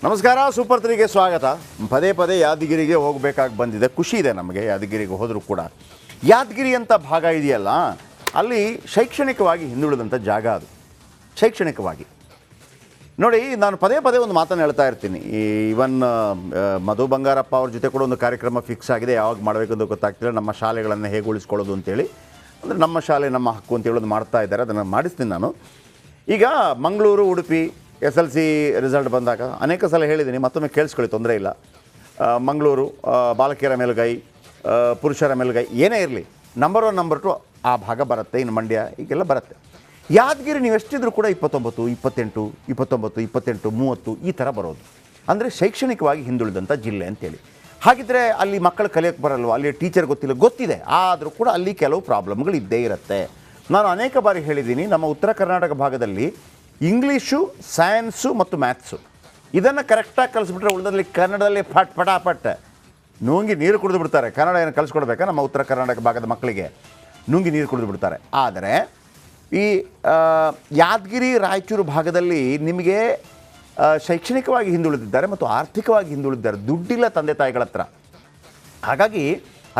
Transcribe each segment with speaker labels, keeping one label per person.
Speaker 1: ನಮಸ್ಕಾರ, ಸೂಪರ್ 3ಗೆ ಸ್ವಾಗತ. ಪದೇ ಪದೇ ಯಾದಗಿರಿಗೆ ಹೋಗಬೇಕಾಗಿ ಬಂದಿದೆ. ಖುಷಿ ಇದೆ ನಮಗೆ ಯಾದಗಿರಿಗೆ ಹೋದರೂ ಕೂಡ. ಯಾದಗಿರಿ ಅಂತ ಭಾಗ ಇದೆಯಲ್ಲ, ಅಲ್ಲಿ ಶೈಕ್ಷಣಿಕವಾಗಿ ಹಿಂದುಳಿದಂಥ ಜಾಗ ಅದು. ಶೈಕ್ಷಣಿಕವಾಗಿ ನೋಡಿ, ನಾನು ಪದೇ ಪದೇ ಒಂದು ಮಾತನ್ನು ಹೇಳ್ತಾ ಇರ್ತೀನಿ. ಈವನ್ ಮಧು ಬಂಗಾರಪ್ಪ ಅವ್ರ ಜೊತೆ ಕೂಡ ಒಂದು ಕಾರ್ಯಕ್ರಮ ಫಿಕ್ಸ್ ಆಗಿದೆ. ಯಾವಾಗ ಮಾಡಬೇಕು ಅಂತ ಗೊತ್ತಾಗ್ತಿಲ್ಲ. ನಮ್ಮ ಶಾಲೆಗಳನ್ನು ಹೇಗೆ ಉಳಿಸ್ಕೊಳ್ಳೋದು ಅಂತೇಳಿ, ಅಂದರೆ ನಮ್ಮ ಶಾಲೆ ನಮ್ಮ ಹಕ್ಕು ಅಂತ ಹೇಳೋದು ಮಾಡ್ತಾ ಇದ್ದಾರೆ. ಅದನ್ನು ಮಾಡಿಸ್ತೀನಿ ನಾನು. ಈಗ ಮಂಗಳೂರು, ಉಡುಪಿ SLC ರಿಸಲ್ಟ್ ಬಂದಾಗ ಅನೇಕ ಸಲ ಹೇಳಿದ್ದೀನಿ, ಮತ್ತೊಮ್ಮೆ ಕೇಳಿಸ್ಕೊಳ್ಳಿ, ತೊಂದರೆ ಇಲ್ಲ. ಮಂಗಳೂರು ಬಾಲಕಿಯರ ಮೇಲುಗೈ, ಪುರುಷರ ಮೇಲುಗೈ ಏನೇ ಇರಲಿ, ನಂಬರ್ 1 ನಂಬರ್ 2 ಆ ಭಾಗ ಬರುತ್ತೆ. ಇನ್ನು ಮಂಡ್ಯ ಈಗೆಲ್ಲ ಬರುತ್ತೆ. ಯಾದಗಿರಿ ನೀವು ಎಷ್ಟಿದ್ರೂ ಕೂಡ 29, 28, 29, 28, 30 ಈ ಥರ ಬರೋದು. ಅಂದರೆ ಶೈಕ್ಷಣಿಕವಾಗಿ ಹಿಂದುಳಿದಂಥ ಜಿಲ್ಲೆ ಅಂತೇಳಿ. ಹಾಗಿದ್ದರೆ ಅಲ್ಲಿ ಮಕ್ಕಳು ಕಲಿಯೋಕ್ಕೆ ಬರಲ್ವ? ಅಲ್ಲಿ ಟೀಚರ್ ಗೊತ್ತಿದೆ, ಆದರೂ ಕೂಡ ಅಲ್ಲಿ ಕೆಲವು ಪ್ರಾಬ್ಲಮ್ಗಳು ಇದ್ದೇ ಇರುತ್ತೆ. ನಾನು ಅನೇಕ ಬಾರಿ ಹೇಳಿದ್ದೀನಿ, ನಮ್ಮ ಉತ್ತರ ಕರ್ನಾಟಕ ಭಾಗದಲ್ಲಿ ಇಂಗ್ಲೀಷು, ಸೈನ್ಸು ಮತ್ತು ಮ್ಯಾಥ್ಸು ಇದನ್ನು ಕರೆಕ್ಟಾಗಿ ಕಲಿಸ್ಬಿಟ್ರೆ ಉಳಿದಲ್ಲಿ ಕನ್ನಡದಲ್ಲಿ ಪಟಾಪಟ್ ನುಂಗಿ ನೀರು ಕುಡಿದು ಬಿಡ್ತಾರೆ. ಕನ್ನಡ ಏನು ಕಲಿಸ್ಕೊಡ್ಬೇಕಾ ನಮ್ಮ ಉತ್ತರ ಕರ್ನಾಟಕ ಭಾಗದ ಮಕ್ಕಳಿಗೆ? ನುಂಗಿ ನೀರು ಕುಡಿದು ಬಿಡ್ತಾರೆ. ಆದರೆ ಈ ಯಾದಗಿರಿ, ರಾಯಚೂರು ಭಾಗದಲ್ಲಿ ನಿಮಗೆ ಶೈಕ್ಷಣಿಕವಾಗಿ ಹಿಂದುಳಿದಿದ್ದಾರೆ ಮತ್ತು ಆರ್ಥಿಕವಾಗಿ ಹಿಂದುಳಿದಿದ್ದಾರೆ. ದುಡ್ಡಿಲ್ಲ ತಂದೆ ತಾಯಿಗಳ ಹತ್ರ. ಹಾಗಾಗಿ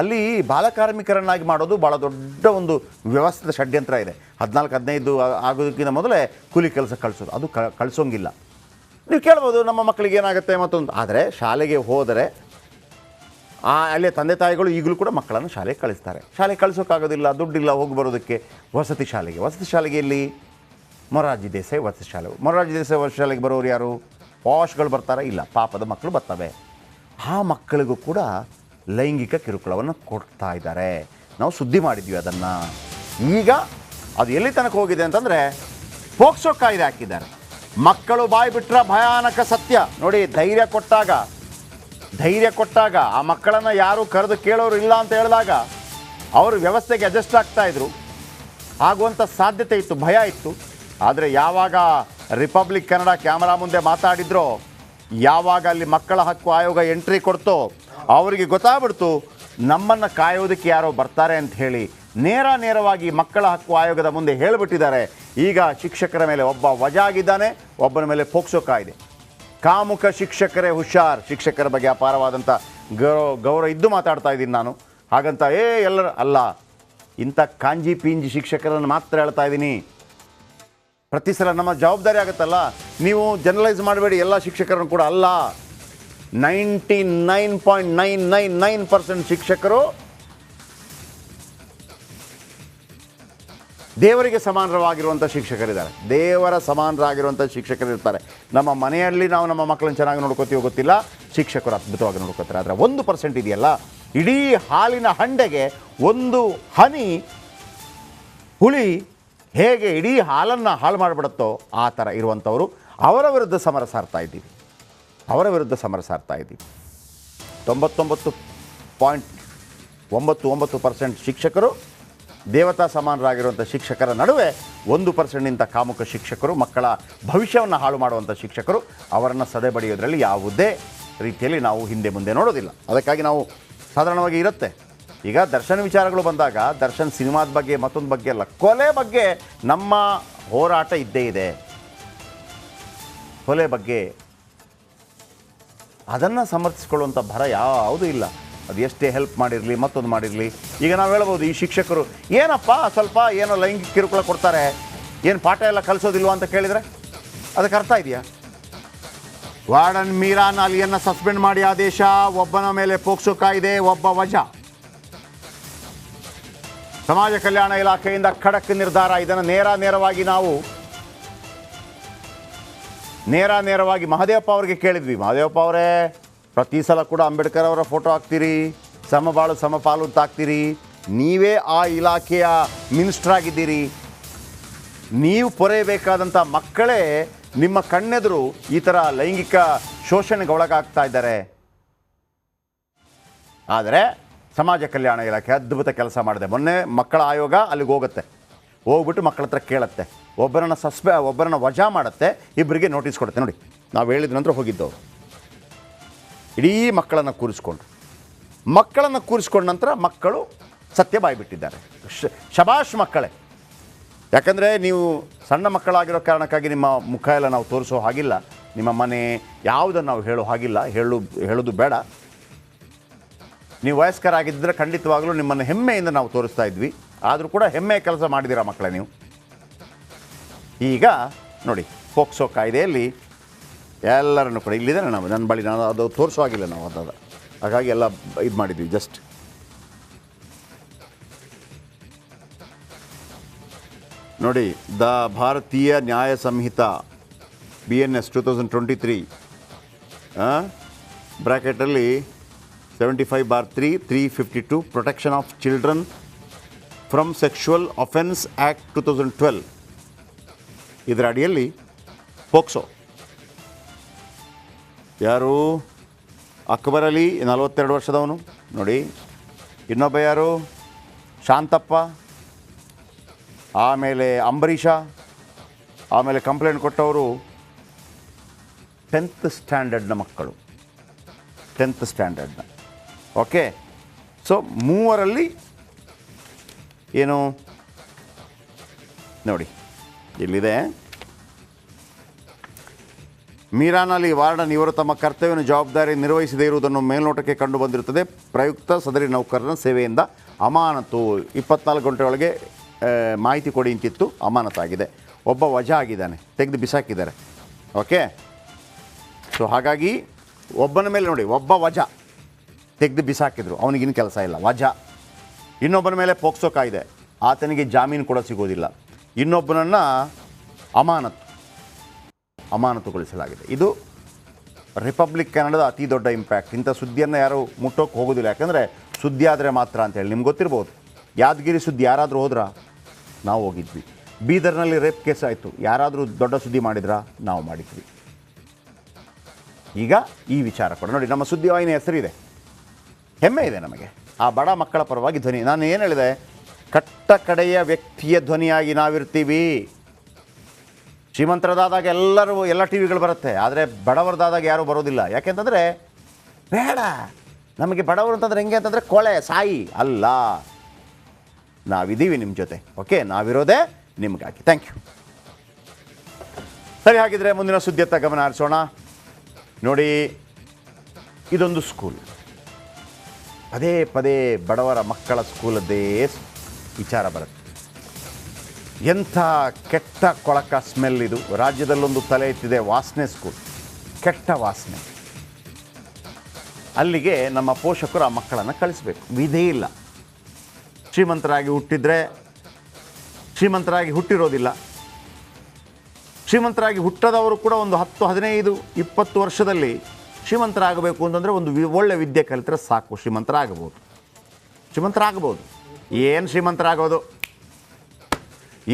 Speaker 1: ಅಲ್ಲಿ ಬಾಲಕಾರ್ಮಿಕರನ್ನಾಗಿ ಮಾಡೋದು ಭಾಳ ದೊಡ್ಡ ಒಂದು ವ್ಯವಸ್ಥಿತ ಷಡ್ಯಂತ್ರ ಇದೆ. 14-15 ಆಗೋದಕ್ಕಿಂತ ಮೊದಲೇ ಕೂಲಿ ಕೆಲಸ ಕಳಿಸೋದು, ಅದು ಕಳಿಸೋಂಗಿಲ್ಲ. ನೀವು ಕೇಳ್ಬೋದು ನಮ್ಮ ಮಕ್ಕಳಿಗೆ ಏನಾಗುತ್ತೆ ಮತ್ತೊಂದು. ಆದರೆ ಶಾಲೆಗೆ ಹೋದರೆ ಅಲ್ಲೇ ತಂದೆ ತಾಯಿಗಳು ಈಗಲೂ ಕೂಡ ಮಕ್ಕಳನ್ನು ಶಾಲೆಗೆ ಕಳಿಸ್ತಾರೆ. ಶಾಲೆಗೆ ಕಳಿಸೋಕ್ಕಾಗೋದಿಲ್ಲ, ದುಡ್ಡಿಲ್ಲ ಹೋಗಿ ಬರೋದಕ್ಕೆ. ವಸತಿ ಶಾಲೆಗೆ ಎಲ್ಲಿ? ಮೊರಾರ್ಜಿ ದೇಸಾಯಿ ವಸತಿ ಶಾಲೆ. ಮೊರಾರ್ಜಿ ದೇಸಾಯಿ ವಸತಿ ಶಾಲೆಗೆ ಬರೋರು ಯಾರು? ಪಾಶ್ಗಳು ಬರ್ತಾರೆ? ಇಲ್ಲ, ಪಾಪದ ಮಕ್ಕಳು ಬರ್ತವೆ. ಆ ಮಕ್ಕಳಿಗೂ ಕೂಡ ಲೈಂಗಿಕ ಕಿರುಕುಳವನ್ನು ಕೊಡ್ತಾ ಇದ್ದಾರೆ. ನಾವು ಸುದ್ದಿ ಮಾಡಿದ್ವಿ ಅದನ್ನು. ಈಗ ಅದು ಎಲ್ಲಿ ತನಕ ಹೋಗಿದೆ ಅಂತಂದರೆ ಪೋಕ್ಸೋ ಕಾಯ್ದೆ ಹಾಕಿದ್ದಾರೆ. ಮಕ್ಕಳು ಬಾಯಿ ಬಿಟ್ಟರೆ ಭಯಾನಕ ಸತ್ಯ. ನೋಡಿ, ಧೈರ್ಯ ಕೊಟ್ಟಾಗ ಆ ಮಕ್ಕಳನ್ನು ಯಾರು ಕರೆದು ಕೇಳೋರು ಇಲ್ಲ ಅಂತ ಹೇಳಿದಾಗ ಅವರು ವ್ಯವಸ್ಥೆಗೆ ಅಡ್ಜಸ್ಟ್ ಆಗ್ತಾಯಿದ್ರು. ಆಗುವಂಥ ಸಾಧ್ಯತೆ ಇತ್ತು, ಭಯ ಇತ್ತು. ಆದರೆ ಯಾವಾಗ ರಿಪಬ್ಲಿಕ್ ಕನ್ನಡ ಕ್ಯಾಮರಾ ಮುಂದೆ ಮಾತಾಡಿದ್ರೋ, ಯಾವಾಗ ಅಲ್ಲಿ ಮಕ್ಕಳ ಹಕ್ಕು ಆಯೋಗ ಎಂಟ್ರಿ ಕೊಡ್ತೋ, ಅವರಿಗೆ ಗೊತ್ತಾಗ್ಬಿಡ್ತು ನಮ್ಮನ್ನು ಕಾಯೋದಕ್ಕೆ ಯಾರೋ ಬರ್ತಾರೆ ಅಂತ ಹೇಳಿ. ನೇರವಾಗಿ ಮಕ್ಕಳ ಹಕ್ಕು ಆಯೋಗದ ಮುಂದೆ ಹೇಳಿಬಿಟ್ಟಿದ್ದಾರೆ. ಈಗ ಶಿಕ್ಷಕರ ಮೇಲೆ ಒಬ್ಬ ವಜಾಗಿದ್ದಾನೆ, ಒಬ್ಬನ ಮೇಲೆ ಪೋಕ್ಸೋ ಕಾಯ್ದೆ. ಕಾಮುಕ ಶಿಕ್ಷಕರೇ ಹುಷಾರ್. ಶಿಕ್ಷಕರ ಬಗ್ಗೆ ಅಪಾರವಾದಂಥ ಗೌರವ ಇದ್ದು ಮಾತಾಡ್ತಾ ಇದ್ದೀನಿ ನಾನು. ಹಾಗಂತ ಎಲ್ಲರೂ ಅಲ್ಲ, ಇಂಥ ಕಾಂಜಿ ಪೀಂಜಿ ಶಿಕ್ಷಕರನ್ನು ಮಾತ್ರ ಹೇಳ್ತಾ ಇದ್ದೀನಿ. ಪ್ರತಿ ಸಲ ನಮ್ಮ ಜವಾಬ್ದಾರಿ ಆಗುತ್ತಲ್ಲ. ನೀವು ಜನರಲೈಸ್ ಮಾಡಬೇಡಿ ಎಲ್ಲ ಶಿಕ್ಷಕರನ್ನು ಕೂಡ. ಅಲ್ಲ, 99.999% ಶಿಕ್ಷಕರು ದೇವರಿಗೆ ಸಮಾನವಾಗಿರುವಂಥ ಶಿಕ್ಷಕರಿದ್ದಾರೆ. ದೇವರ ಸಮಾನರಾಗಿರುವಂಥ ಶಿಕ್ಷಕರಿರ್ತಾರೆ. ನಮ್ಮ ಮನೆಯಲ್ಲಿ ನಾವು ನಮ್ಮ ಮಕ್ಕಳನ್ನು ಚೆನ್ನಾಗಿ ನೋಡ್ಕೋತೀವೋ ಗೊತ್ತಿಲ್ಲ, ಶಿಕ್ಷಕರು ಅದ್ಭುತವಾಗಿ ನೋಡ್ಕೋತಾರೆ. ಆದರೆ 1% ಇದೆಯಲ್ಲ, ಇಡೀ ಹಾಲಿನ ಹಂಡೆಗೆ ಒಂದು ಹನಿ ಹುಳಿ ಹೇಗೆ ಇಡೀ ಹಾಲನ್ನು ಹಾಳು ಮಾಡಿಬಿಡುತ್ತೋ ಆ ಥರ ಇರುವಂಥವರು. ಅವರ ವಿರುದ್ಧ ಸಮರ ಸಾರ್ತಾ ಇದ್ದೀವಿ. 99.99% ಶಿಕ್ಷಕರು ದೇವತಾ ಸಮಾನರಾಗಿರುವಂಥ ಶಿಕ್ಷಕರ ನಡುವೆ 1%ನಿಂದ ಕಾಮುಕ ಶಿಕ್ಷಕರು, ಮಕ್ಕಳ ಭವಿಷ್ಯವನ್ನು ಹಾಳು ಮಾಡುವಂಥ ಶಿಕ್ಷಕರು. ಅವರನ್ನು ಸದೆಬಡಿಯೋದ್ರಲ್ಲಿ ಯಾವುದೇ ರೀತಿಯಲ್ಲಿ ನಾವು ಹಿಂದೆ ಮುಂದೆ ನೋಡೋದಿಲ್ಲ. ಅದಕ್ಕಾಗಿ ನಾವು ಸಾಧಾರಣವಾಗಿ ಇರುತ್ತೆ. ಈಗ ದರ್ಶನ್ ವಿಚಾರಗಳು ಬಂದಾಗ ದರ್ಶನ್ ಸಿನಿಮಾದ ಬಗ್ಗೆ ಮತ್ತೊಂದು ಬಗ್ಗೆ ಅಲ್ಲ, ಕೊಲೆ ಬಗ್ಗೆ ನಮ್ಮ ಹೋರಾಟ ಇದ್ದೇ ಇದೆ. ಕೊಲೆ ಬಗ್ಗೆ ಅದನ್ನು ಸಮರ್ಥಿಸ್ಕೊಳ್ಳುವಂಥ ಭರ ಯಾವುದೂ ಇಲ್ಲ. ಅದು ಎಷ್ಟೇ ಹೆಲ್ಪ್ ಮಾಡಿರಲಿ, ಮತ್ತೊಂದು ಮಾಡಿರಲಿ. ಈಗ ನಾವು ಹೇಳ್ಬೋದು, ಈ ಶಿಕ್ಷಕರು ಏನಪ್ಪ ಸ್ವಲ್ಪ ಏನೋ ಲೈಂಗಿಕ ಕಿರುಕುಳ ಕೊಡ್ತಾರೆ, ಏನು ಪಾಠ ಎಲ್ಲ ಕಲಿಸೋದಿಲ್ವ ಅಂತ ಕೇಳಿದರೆ ಅದಕ್ಕೆ ಅರ್ಥ ಇದೆಯಾ? ವಾರ್ಡನ್ ಮೀರಾನ್ ಅಲಿಯನ್ನು ಸಸ್ಪೆಂಡ್ ಮಾಡಿ ಆದೇಶ, ಒಬ್ಬನ ಮೇಲೆ ಪೋಕ್ಸೋ ಕಾಯ್ದೆ, ಒಬ್ಬ ವಜಾ. ಸಮಾಜ ಕಲ್ಯಾಣ ಇಲಾಖೆಯಿಂದ ಖಡಕ್ ನಿರ್ಧಾರ. ಇದನ್ನು ನೇರವಾಗಿ ಮಹದೇವಪ್ಪ ಅವರಿಗೆ ಕೇಳಿದ್ವಿ. ಮಹದೇವಪ್ಪ ಅವರೇ, ಪ್ರತಿ ಸಲ ಕೂಡ ಅಂಬೇಡ್ಕರ್ ಅವರ ಫೋಟೋ ಹಾಕ್ತೀರಿ, ಸಮಬಾಳು ಸಮಪಾಲು ಅಂತ ಹಾಕ್ತೀರಿ. ನೀವೇ ಆ ಇಲಾಖೆಯ ಮಿನಿಸ್ಟರ್ ಆಗಿದ್ದೀರಿ. ನೀವು ಪೊರೆಯಬೇಕಾದಂಥ ಮಕ್ಕಳೇ ನಿಮ್ಮ ಕಣ್ಣೆದುರು ಈ ಥರ ಲೈಂಗಿಕ ಶೋಷಣೆಗೆ ಒಳಗಾಗ್ತಾ ಇದ್ದಾರೆ. ಆದರೆ ಸಮಾಜ ಕಲ್ಯಾಣ ಇಲಾಖೆ ಅದ್ಭುತ ಕೆಲಸ ಮಾಡಿದೆ. ಮೊನ್ನೆ ಮಕ್ಕಳ ಆಯೋಗ ಅಲ್ಲಿಗೆ ಹೋಗ್ಬಿಟ್ಟು ಮಕ್ಕಳ ಹತ್ರ ಕೇಳುತ್ತೆ, ಒಬ್ಬರನ್ನ ವಜಾ ಮಾಡುತ್ತೆ, ಇಬ್ಬರಿಗೆ ನೋಟಿಸ್ ಕೊಡುತ್ತೆ. ನೋಡಿ, ನಾವು ಹೇಳಿದ ನಂತರ ಹೋಗಿದ್ದವರು ಇಡೀ ಮಕ್ಕಳನ್ನು ಕೂರಿಸ್ಕೊಂಡ ನಂತರ ಮಕ್ಕಳು ಸತ್ಯ ಬಾಯ್ಬಿಟ್ಟಿದ್ದಾರೆ. ಶಬಾಷ್ ಮಕ್ಕಳೇ. ಯಾಕಂದರೆ ನೀವು ಸಣ್ಣ ಮಕ್ಕಳಾಗಿರೋ ಕಾರಣಕ್ಕಾಗಿ ನಿಮ್ಮ ಮುಖ ಎಲ್ಲ ನಾವು ತೋರಿಸೋ ಹಾಗಿಲ್ಲ. ನಿಮ್ಮ ಮನೆ ಯಾವುದನ್ನು ನಾವು ಹೇಳೋ ಹಾಗಿಲ್ಲ, ಹೇಳೋದು ಬೇಡ. ನೀವು ವಯಸ್ಕರಾಗಿದ್ದರೆ ಖಂಡಿತವಾಗಲೂ ನಿಮ್ಮನ್ನು ಹೆಮ್ಮೆಯಿಂದ ನಾವು ತೋರಿಸ್ತಾ ಇದ್ವಿ. ಆದರೂ ಕೂಡ ಹೆಮ್ಮೆ ಕೆಲಸ ಮಾಡಿದ್ದೀರಾ ಮಕ್ಕಳೇ ನೀವು. ಈಗ ನೋಡಿ, ಪೋಕ್ಸೋ ಕಾಯ್ದೆಯಲ್ಲಿ ಎಲ್ಲರನ್ನು ಕೂಡ ಇಲ್ಲಿದೆ, ನನ್ನ ಬಳಿ ನಾನು ಅದು ತೋರಿಸೋ ಆಗಿಲ್ಲ ನಾವು ಅದು, ಹಾಗಾಗಿ ಎಲ್ಲ ಇದು ಮಾಡಿದ್ವಿ. ಜಸ್ಟ್ ನೋಡಿ, ದ ಭಾರತೀಯ ನ್ಯಾಯ ಸಂಹಿತಾ BNS 2023 ಬ್ರ್ಯಾಕೆಟಲ್ಲಿ 75/3 352 protection of children from sexual offence act 2012 ಇದರ ಅಡಿಯಲ್ಲಿ ಪೋಕ್ಸೋ. ಯಾರು? ಅಕ್ಬರ್ ಅಲಿ 42 ವರ್ಷದವನು ನೋಡಿ. ಇನ್ನೊಬ್ಬ ಯಾರು? ಶಾಂತಪ್ಪ. ಆಮೇಲೆ ಅಂಬರೀಷ. ಆಮೇಲೆ ಕಂಪ್ಲೇಂಟ್ ಕೊಟ್ಟವರು 10th ಸ್ಟ್ಯಾಂಡರ್ಡ್ನ ಮಕ್ಕಳು, 10th ಸ್ಟ್ಯಾಂಡರ್ಡ್ನ. ಓಕೆ, ಸೊ ಮೂವರಲ್ಲಿ ಏನು ನೋಡಿ ಇಲ್ಲಿದೆ. ಮೀರಾನಲ್ಲಿ ವಾರ್ಡನ್ ಇವರು ತಮ್ಮ ಕರ್ತವ್ಯವನ್ನು ಜವಾಬ್ದಾರಿ ನಿರ್ವಹಿಸದೇ ಇರುವುದನ್ನು ಮೇಲ್ನೋಟಕ್ಕೆ ಕಂಡು ಬಂದಿರುತ್ತದೆ. ಪ್ರಯುಕ್ತ ಸದರಿ ನೌಕರನ ಸೇವೆಯಿಂದ ಅಮಾನತು 24 ಗಂಟೆ ಒಳಗೆ ಮಾಹಿತಿ ಕೊಡಿ ಅಂತಿತ್ತು, ಅಮಾನತಾಗಿದೆ. ಒಬ್ಬ ವಜಾ ಆಗಿದ್ದಾನೆ, ತೆಗೆದು ಬಿಸಾಕಿದ್ದಾರೆ. ಓಕೆ, ಸೊ ಹಾಗಾಗಿ ಒಬ್ಬನ ಮೇಲೆ ನೋಡಿ, ಒಬ್ಬ ವಜಾ ತೆಗೆದು ಬಿಸಾಕಿದ್ರು, ಅವನಿಗಿನ ಕೆಲಸ ಇಲ್ಲ, ವಜಾ. ಇನ್ನೊಬ್ಬನ ಮೇಲೆ ಪೋಕ್ಸೋ ಕಾಯ್ದೆ, ಆತನಿಗೆ ಜಾಮೀನು ಕೂಡ ಸಿಗೋದಿಲ್ಲ. ಇನ್ನೊಬ್ಬನನ್ನು ಅಮಾನತುಗೊಳಿಸಲಾಗಿದೆ. ಇದು ರಿಪಬ್ಲಿಕ್ ಕನ್ನಡದ ಅತಿ ದೊಡ್ಡ ಇಂಪ್ಯಾಕ್ಟ್. ಇಂಥ ಸುದ್ದಿಯನ್ನು ಯಾರು ಮುಟ್ಟೋಕ್ಕೆ ಹೋಗೋದಿಲ್ಲ, ಯಾಕಂದರೆ ಸುದ್ದಿ ಆದರೆ ಮಾತ್ರ ಅಂತೇಳಿ ನಿಮ್ಗೆ ಗೊತ್ತಿರ್ಬೋದು. ಯಾದಗಿರಿ ಸುದ್ದಿ ಯಾರಾದರೂ ಹೋದ್ರಾ? ನಾವು ಹೋಗಿದ್ವಿ. ಬೀದರ್ನಲ್ಲಿ ರೇಪ್ ಕೇಸ್ ಆಯಿತು, ಯಾರಾದರೂ ದೊಡ್ಡ ಸುದ್ದಿ ಮಾಡಿದ್ರಾ? ನಾವು ಮಾಡಿದ್ವಿ. ಈಗ ಈ ವಿಚಾರ ಕೂಡ ನೋಡಿ, ನಮ್ಮ ಸುದ್ದಿವಾಹಿನಿ ಹೆಸರಿದೆ, ಹೆಮ್ಮೆ ಇದೆ ನಮಗೆ. ಆ ಬಡ ಮಕ್ಕಳ ಪರವಾಗಿ ಧ್ವನಿ. ನಾನು ಏನು ಹೇಳಿದೆ? ಕಟ್ಟ ಕಡೆಯ ವ್ಯಕ್ತಿಯ ಧ್ವನಿಯಾಗಿ ನಾವಿರ್ತೀವಿ. ಶ್ರೀಮಂತರದಾದಾಗ ಎಲ್ಲ ಟಿ ವಿಗಳು ಬರುತ್ತೆ, ಆದರೆ ಬಡವರದಾದಾಗ ಯಾರೂ ಬರೋದಿಲ್ಲ. ಯಾಕೆಂತಂದರೆ ಬೇಡ, ನಮಗೆ ಬಡವರು ಅಂತಂದರೆ ಹೆಂಗೆ ಅಂತಂದರೆ ಕೊಳೆ ಸಾಯಿ ಅಲ್ಲ, ನಾವಿದ್ದೀವಿ ನಿಮ್ಮ ಜೊತೆ. ಓಕೆ, ನಾವಿರೋದೇ ನಿಮಗಾಗಿ. Thank you. ಸರಿ, ಹಾಗಿದ್ರೆ ಮುಂದಿನ ಸುದ್ದಿಯತ್ತ ಗಮನ ಹರಿಸೋಣ. ನೋಡಿ, ಇದೊಂದು ಸ್ಕೂಲ್, ಪದೇ ಪದೇ ಬಡವರ ಮಕ್ಕಳ ಸ್ಕೂಲದ್ದೇ ವಿಚಾರ ಬರುತ್ತೆ. ಎಂಥ ಕೆಟ್ಟ ಕೊಳಕ ಸ್ಮೆಲ್ ಇದು. ರಾಜ್ಯದಲ್ಲೊಂದು ತಲೆ ಎತ್ತಿದೆ ವಾಸನೆ ಸ್ಕೂಲ್, ಕೆಟ್ಟ ವಾಸನೆ. ಅಲ್ಲಿಗೆ ನಮ್ಮ ಪೋಷಕರು ಆ ಮಕ್ಕಳನ್ನು ಕಳಿಸ್ಬೇಕು, ವಿಧಿ ಇಲ್ಲ. ಶ್ರೀಮಂತರಾಗಿ ಹುಟ್ಟಿದರೆ ಶ್ರೀಮಂತರಾಗಿ ಹುಟ್ಟಿರೋದಿಲ್ಲ. ಶ್ರೀಮಂತರಾಗಿ ಹುಟ್ಟದವರು ಕೂಡ ಒಂದು 10, 15, 20 ವರ್ಷದಲ್ಲಿ ಶ್ರೀಮಂತರಾಗಬೇಕು ಅಂತಂದರೆ ಒಂದು ಒಳ್ಳೆ ವಿದ್ಯೆ ಕಲಿತರೆ ಸಾಕು, ಶ್ರೀಮಂತರಾಗಬಹುದು.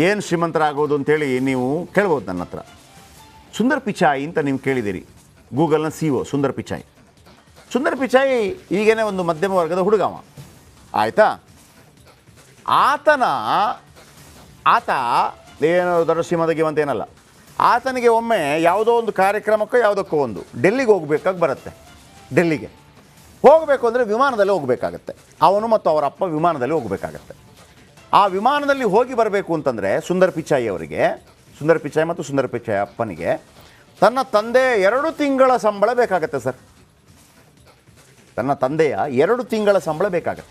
Speaker 1: ಏನು ಶ್ರೀಮಂತರಾಗೋದು ಅಂತೇಳಿ ನೀವು ಕೇಳ್ಬೋದು ನನ್ನ ಹತ್ರ. ಸುಂದರ್ ಪಿಚಾಯಿ ಅಂತ ನೀವು ಕೇಳಿದ್ದೀರಿ, ಗೂಗಲ್ನ CEO ಸುಂದರ್ ಪಿಚಾಯಿ ಈಗೇನೆ ಒಂದು ಮಧ್ಯಮ ವರ್ಗದ ಹುಡುಗವ, ಆಯಿತಾ? ಆತ ಏನು ದೊಡ್ಡ ಶ್ರೀಮಂತ ಏನಲ್ಲ. ಆತನಿಗೆ ಒಮ್ಮೆ ಯಾವುದೋ ಒಂದು ಕಾರ್ಯಕ್ರಮಕ್ಕೋ ಯಾವುದಕ್ಕೋ ಒಂದು ಡೆಲ್ಲಿಗೆ ಹೋಗ್ಬೇಕಾಗಿ ಬರುತ್ತೆ. ಡೆಲ್ಲಿಗೆ ಹೋಗಬೇಕು ಅಂದರೆ ವಿಮಾನದಲ್ಲಿ ಹೋಗಬೇಕಾಗತ್ತೆ. ಅವನು ಮತ್ತು ಅವರ ಅಪ್ಪ ವಿಮಾನದಲ್ಲಿ ಹೋಗಬೇಕಾಗತ್ತೆ. ಆ ವಿಮಾನದಲ್ಲಿ ಹೋಗಿ ಬರಬೇಕು ಅಂತಂದರೆ ಸುಂದರ್ ಪಿಚಾಯಿ ಮತ್ತು ಸುಂದರ್ ಪಿಚಾಯಿ ಅಪ್ಪನಿಗೆ ತನ್ನ ತಂದೆ 2 ತಿಂಗಳ ಸಂಬಳ ಬೇಕಾಗತ್ತೆ ಸರ್. ತನ್ನ ತಂದೆಯ 2 ತಿಂಗಳ ಸಂಬಳ ಬೇಕಾಗತ್ತೆ.